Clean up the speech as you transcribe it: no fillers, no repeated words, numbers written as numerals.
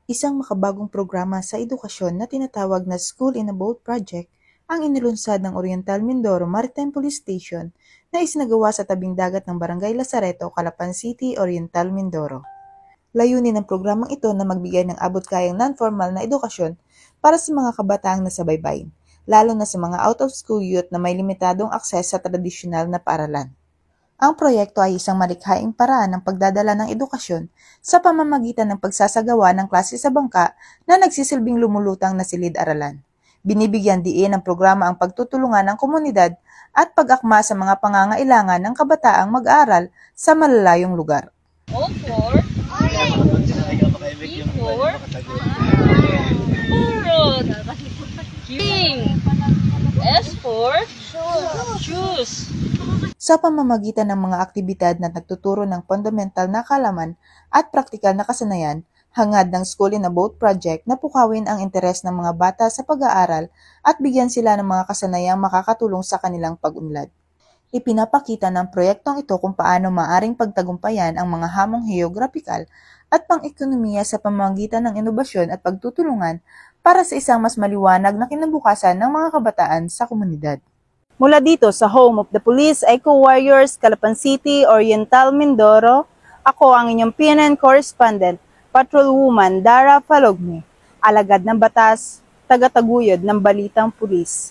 Isang makabagong programa sa edukasyon na tinatawag na School in a Boat Project ang inilunsad ng Oriental Mindoro Maritime Police Station na isinagawa sa tabing dagat ng Barangay Lazareto, Calapan City, Oriental Mindoro. Layunin ng programang ito na magbigay ng abot-kayang non-formal na edukasyon para sa mga kabataang nasa baybayin, lalo na sa mga out-of-school youth na may limitadong akses sa tradisyonal na paaralan. Ang proyekto ay isang malikhaing paraan ng pagdadala ng edukasyon sa pamamagitan ng pagsasagawa ng klase sa bangka na nagsisilbing lumulutang na silid-aralan. Binibigyan diin ng programa ang pagtutulungan ng komunidad at pag-akma sa mga pangangailangan ng kabataang mag-aaral sa malalayong lugar. O4, E4, Purot, King, S4, Shoes. Sa pamamagitan ng mga aktibidad na nagtuturo ng fundamental na kaalaman at praktikal na kasanayan, hangad ng School in a Boat Project na pukawin ang interes ng mga bata sa pag-aaral at bigyan sila ng mga kasanayang makakatulong sa kanilang pag-unlad. Ipinapakita ng proyektong ito kung paano maaring pagtagumpayan ang mga hamong geograpikal at pang-ekonomiya sa pamamagitan ng inobasyon at pagtutulungan para sa isang mas maliwanag na kinabukasan ng mga kabataan sa komunidad. Mula dito sa home of the Police Eco Warriors, Calapan City, Oriental Mindoro, ako ang inyong PNN correspondent, Patrolwoman Dara Falogme, alagad ng batas, tagataguyod ng balitang pulis.